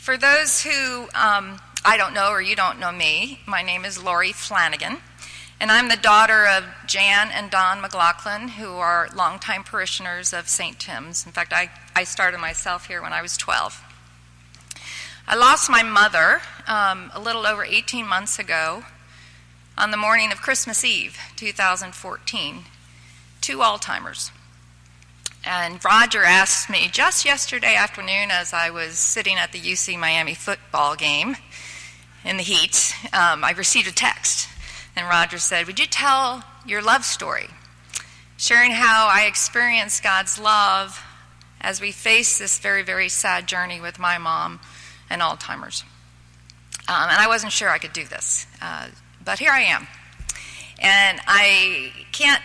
For those who I don't know or you don't know me, my name is Laurie Flanagan, and I'm the daughter of Jan and Don McLaughlin, who are longtime parishioners of St. Tim's. In fact, I started myself here when I was 12. I lost my mother a little over 18 months ago on the morning of Christmas Eve, 2014, to Alzheimer's. And Roger asked me just yesterday afternoon as I was sitting at the UC Miami football game in the heat, I received a text. And Roger said, "Would you tell your love story?" Sharing how I experienced God's love as we face this very, very sad journey with my mom and Alzheimer's. And I wasn't sure I could do this, but here I am. And I can't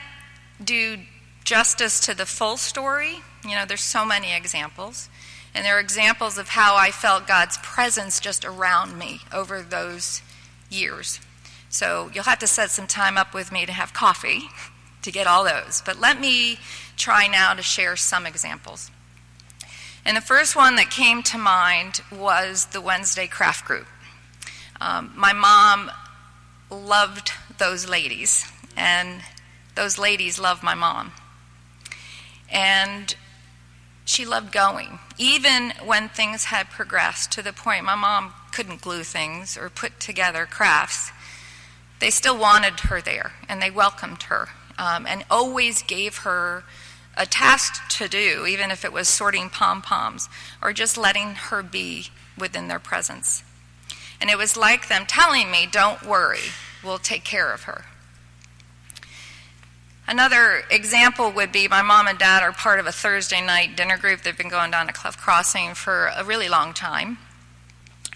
do justice to the full story. You know, there's so many examples. And there are examples of how I felt God's presence just around me over those years. So you'll have to set some time up with me to have coffee to get all those. But let me try now to share some examples. And the first one that came to mind was the Wednesday craft group. My mom loved those ladies, and those ladies loved my mom. And she loved going, even when things had progressed to the point my mom couldn't glue things or put together crafts. They still wanted her there, and they welcomed her, and always gave her a task to do, even if it was sorting pom-poms or just letting her be within their presence. And it was like them telling me, "Don't worry, we'll take care of her." Another example would be my mom and dad are part of a Thursday night dinner group. They've been going down to Cleft Crossing for a really long time.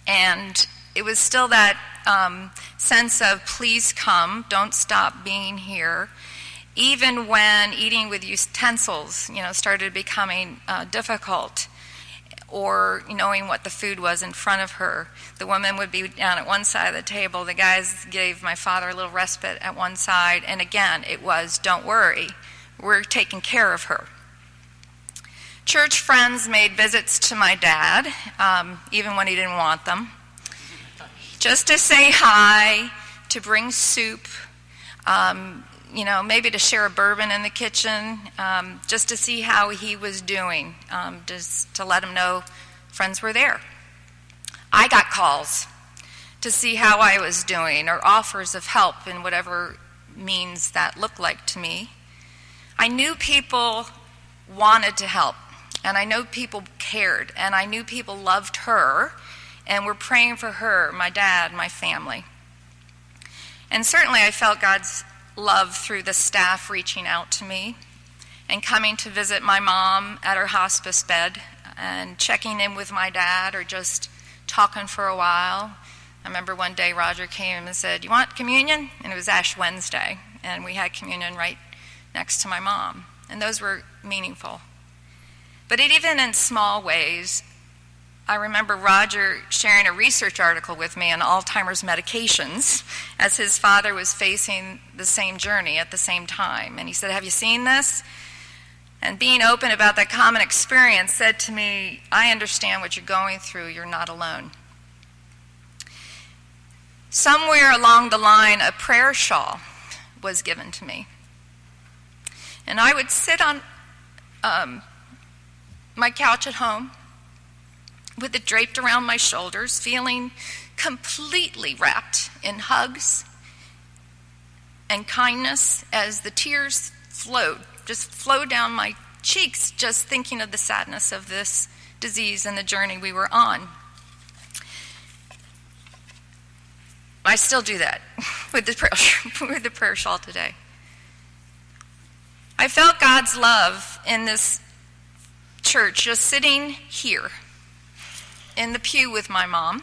And it was still that sense of, please come, don't stop being here. Even when eating with utensils, started becoming difficult, or knowing what the food was in front of her. The woman would be down at one side of the table. The guys gave my father a little respite at one side. And again, it was, don't worry, we're taking care of her. Church friends made visits to my dad, even when he didn't want them, just to say hi, to bring soup, maybe to share a bourbon in the kitchen, just to see how he was doing, just to let him know friends were there. I got calls to see how I was doing, or offers of help in whatever means that looked like to me. I knew people wanted to help, and I know people cared, and I knew people loved her and were praying for her, my dad, my family. And certainly I felt God's love through the staff reaching out to me and coming to visit my mom at her hospice bed and checking in with my dad, or just talking for a while. I remember one day Roger came and said, "You want communion?" And it was Ash Wednesday, and we had communion right next to my mom. And those were meaningful. But even in small ways, I remember Roger sharing a research article with me on Alzheimer's medications, as his father was facing the same journey at the same time. And he said, "Have you seen this?" And being open about that common experience said to me, "I understand what you're going through. You're not alone." Somewhere along the line, a prayer shawl was given to me. And I would sit on my couch at home with it draped around my shoulders, feeling completely wrapped in hugs and kindness as the tears flowed down my cheeks, just thinking of the sadness of this disease and the journey we were on. I still do that with the prayer shawl today. I felt God's love in this church, just sitting here in the pew with my mom,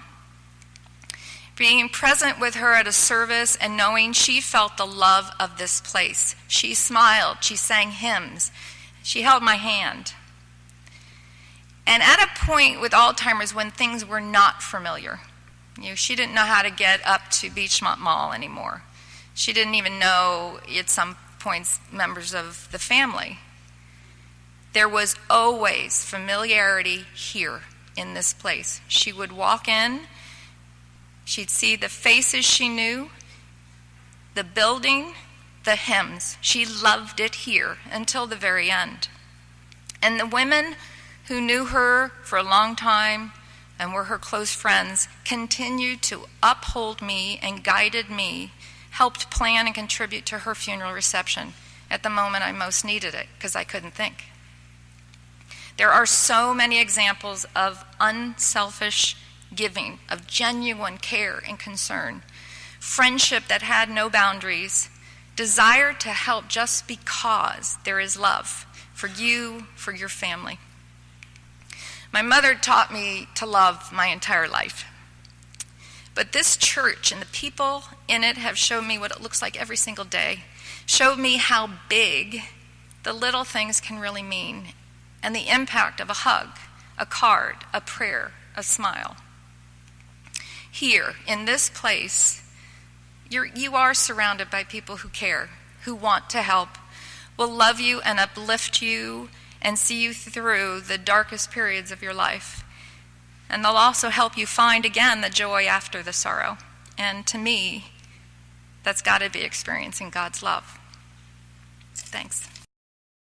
being present with her at a service and knowing she felt the love of this place. She smiled, she sang hymns, she held my hand. And at a point with Alzheimer's when things were not familiar, she didn't know how to get up to Beachmont Mall anymore. She didn't even know, at some points, members of the family. There was always familiarity here in this place. She would walk in, she'd see the faces she knew, the building, the hymns. She loved it here until the very end. And the women who knew her for a long time and were her close friends continued to uphold me and guided me, helped plan and contribute to her funeral reception at the moment I most needed it, because I couldn't think. There are so many examples of unselfish giving, of genuine care and concern, friendship that had no boundaries, desire to help just because there is love for you, for your family. My mother taught me to love my entire life. But this church and the people in it have shown me what it looks like every single day, showed me how big the little things can really mean, and the impact of a hug, a card, a prayer, a smile. Here, in this place, you are surrounded by people who care, who want to help, will love you and uplift you and see you through the darkest periods of your life. And they'll also help you find again the joy after the sorrow. And to me, that's got to be experiencing God's love. Thanks.